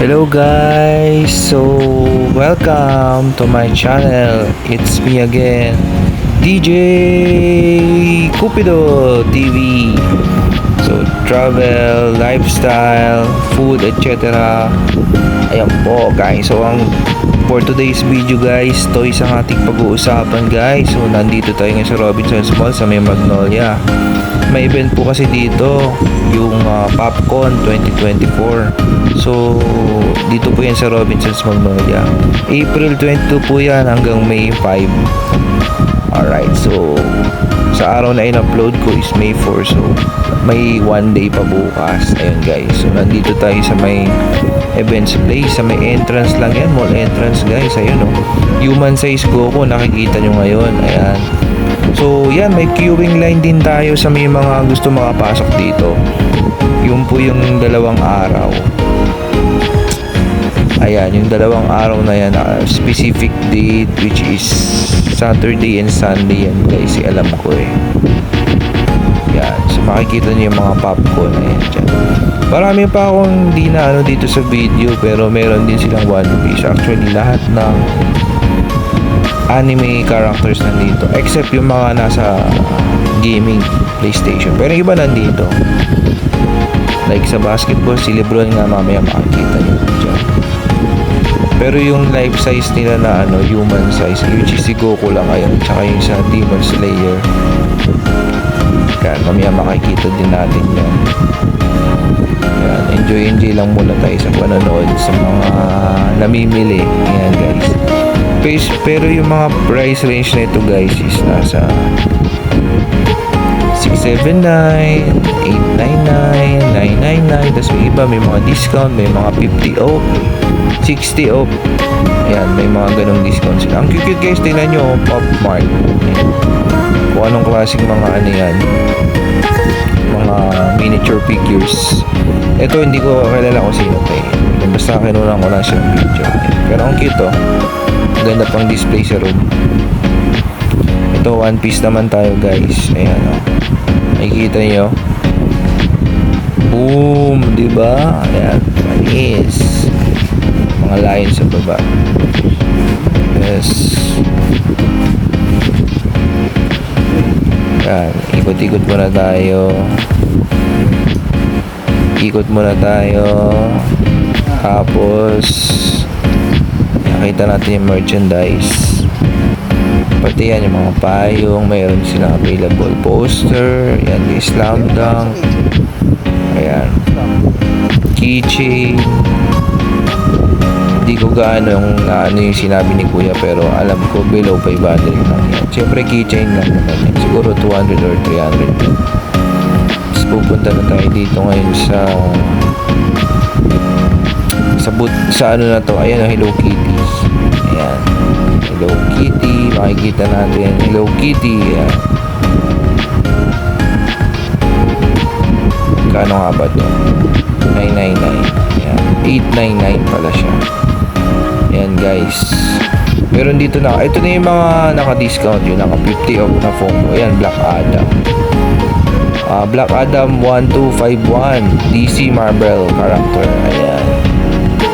Hello guys, so welcome to my channel. It's me again, DJ Cupido TV. So travel, lifestyle, food, etc. Ayan po guys. So for today's video guys, toys ang ating pag-uusapan guys. So nandito tayo ngayon sa Robinsons Mall sa may Magnolia. May event po kasi dito, yung Popcon 2024. So dito po yan sa Robinsons Magnolia. April 22 po yan hanggang May 5. Alright, so sa araw na in-upload ko is May 4. So may 1 day pa bukas. Ayun guys, so nandito tayo sa may events place, sa may entrance lang yan, mall entrance guys. Ayun human size Goku nakikita nyo ngayon. Ayan. So yan, may queuing line din tayo sa may mga gusto makapasok dito. Yun po yung dalawang araw. Ayan, yung dalawang araw na yan, specific date which is Saturday and Sunday yan guys, alam ko eh. Yan, so makikita niyo yung mga popcorn na yan dyan. Marami pa akong di na dito sa video, pero meron din silang One Piece. Actually lahat ng anime characters nandito except yung mga nasa gaming PlayStation, pero yung iba nandito, like sa basketball si Lebron nga, mamaya makikita nyo dyan. Pero yung life size nila na human size, which is si Goku lang ngayon, tsaka yung sa Demon Slayer, kaya mamaya makikita din natin yan. Yan, enjoy lang muna tayo sa panonood sa mga namimili. Ayan guys, pero yung mga price range na ito guys is nasa 679, 899, 999. Tapos may iba, may mga discount, may mga 50 off, 60 off. Ayan, may mga ganong discount sila. Ang cute guys, tingnan nyo, Pop Mart. Kung anong klaseng mga yan, mga miniature figures. Ito hindi ko kilala kung sino to eh, basta kinunan ko lang siyang video. Pero ang cute ganda pang display sa room. Ito One Piece naman tayo guys. Ayan nakikita nyo, boom, diba? Ayan, manis, mga line sa baba. Yes. Ayan, ikot-ikot muna tayo. Tapos nakita natin yung merchandise, pati yan yung mga payong, mayroon silang available poster. Yan, yung Slam Dunk. Ayan, keychain. Hindi ko gaano yung sinabi ni kuya, pero alam ko below 500 lang yan. Siyempre keychain lang naman yan, siguro 200 or 300 yan. Tapos pupunta na tayo dito ngayon sa ano na to. Ayan, Hello Kitty. Ayan, Hello Kitty, makikita natin Hello Kitty. Ayan, kano nga ba to? 999. Ayan, 899 pala siya. Ayan guys, meron dito na, ito na yung mga naka-discount, yung naka 50 off na phone. Ayan, Black Adam. Black Adam 1251 DC Marvel character. Ayan,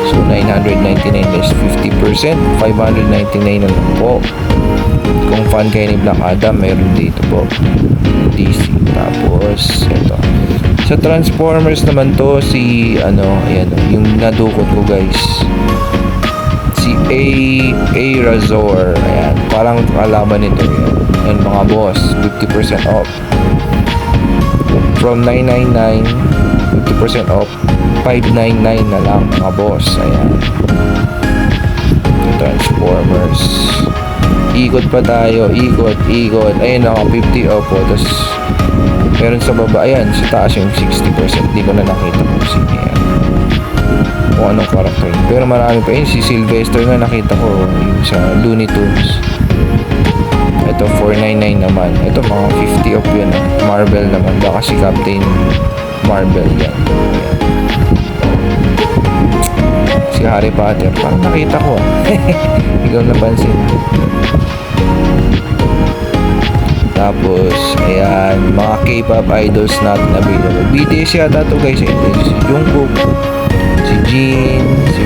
so 999 less 50%, 599 na lang po. Kung fan kayo ni Black Adam, meron dito po DC. Tapos ito sa Transformers naman to, si ayan yung nadukot ko guys, si A Razor. Ayan, parang kalaban nito yan mga boss. 50% off from 999, 50% off 599 na lang mga boss. Ayan, Transformers. Ikot pa tayo, ikot. Ayun 50 off po. Tapos meron sa baba, ayan sa taas yung 60%. Hindi ko na nakita kung sino yan, kung anong character. Pero marami pa yun. Si Sylvester nga nakita ko yung sa Looney Tunes. Ito 499 naman. Ito mga 50 off yun. Marvel naman, baka si Captain Marvel yan. Si Harry Potter, parang nakita ko ikaw napansin. Tapos ayan, mga K-pop idols natin available. BTS yata to guys. Si Jungkook, si Jin, si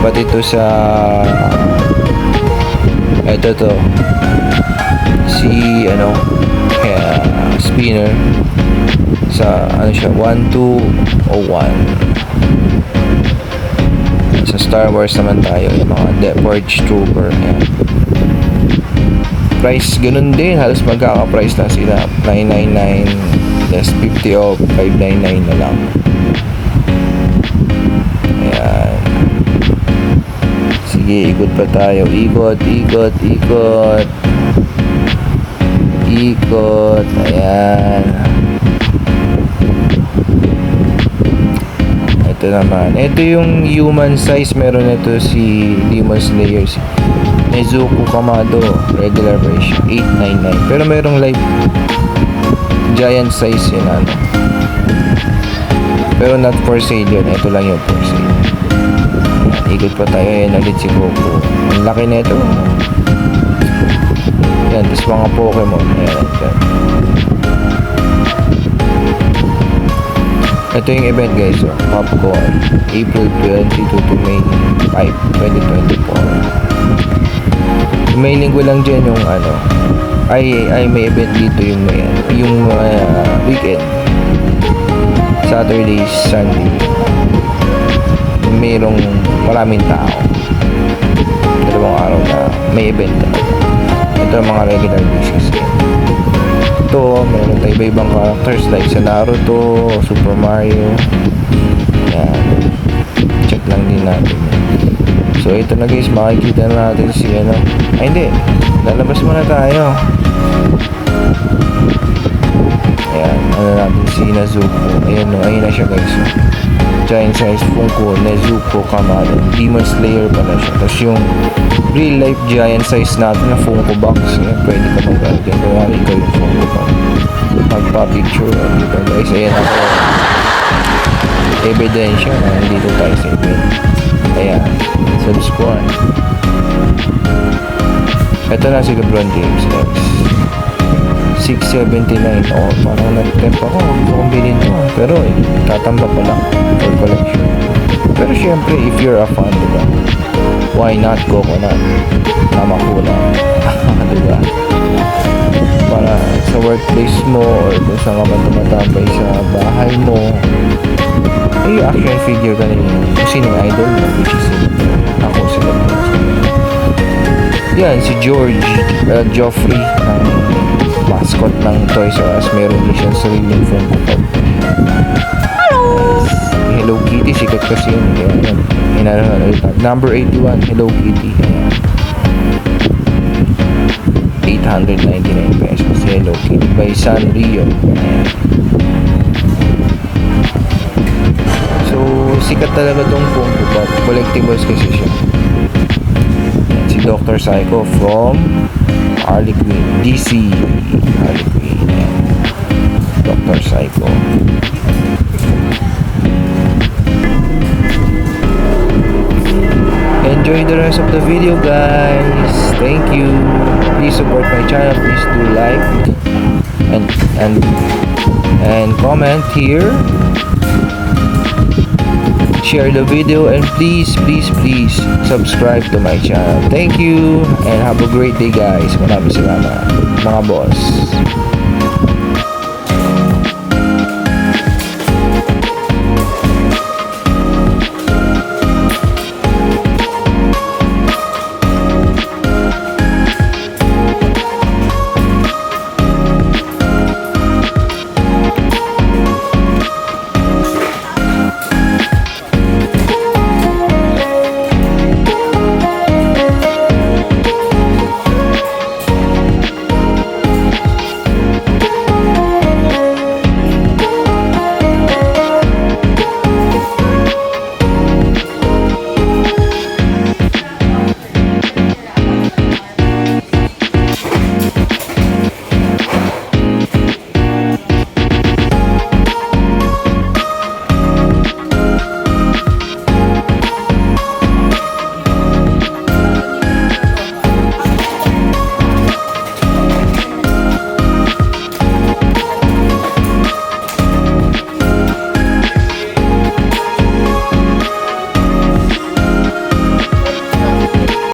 pati ito sa ito to si spinner sa siya 1201. Sa Star Wars naman tayo, yung mga Forge Trooper. Ayan. Price ganun din, halos magkaka-price lang sila, 999 less 50 off, 599 na lang. Ayan. Sige, ikot pa tayo, ikot. Ayan. Ito naman, ito yung human size, meron ito si Demon Slayer, si Nezuko Kamado, regular version 899, pero merong live giant size yun, pero not for sale yun, ito lang yung for sale. Ikot pa tayo. Ayan ulit si Goku, ang laki na ito. Yan, tapos mga Pokemon. Ayan. Ito yung event guys, Popcorn, April 22 to May 5, 2024. May linggo lang dyan yung ay may event dito yung weekend, Saturday, Sunday, mayroong maraming tao, 2 araw na may event. Ito ang mga regular basis. Ito, meron tayo iba-ibang characters like sa Naruto, Super Mario. Yan, check lang din natin. So ito na guys, makikita natin si hindi, lalabas muna tayo. Ayan, natin si Nezuko. Ayan na siya guys. Giant size Funko Nezuko Kamado, Demon Slayer pala siya. Tapos yung real life giant size natin na Funko box, pwede ka mag-add yan. Kaya ikaw yung Funko box, magpa-picture. Diba guys, ayan ako, ebidensya na nandito tayo sa event. Ayan, subscribe. Ito na si LeBron James X 679. Parang nag-temp ako, gusto kong bilhin to, pero tatamba pa lang for collection. Pero syempre, if you're a fan, diba, why not coconut? Tama ko na. Diba? Para sa workplace mo or kung saan ka tumatambay sa bahay mo, ay action figure ka rin kung sino yung idol mo, which is ako, si LeBron. Yan, si Geoffrey ng mascot ng Toys R Us. Meron din siyang sariling Funko Pop. Hello Kitty, sikat kasi yun. Number 81, Hello Kitty. 899 pesos. Hello Kitty by Sanrio. So, sikat talaga tong Funko Pop. Collectibles kasi siya. Si Dr. Psycho from Harley Quinn, DC Harley Quinn. Dr. Psycho. Enjoy the rest of the video guys. Thank you. Please support my channel. Please do like and comment here. Share the video and please subscribe to my channel. Thank you and have a great day guys. Maraming salamat mga boss.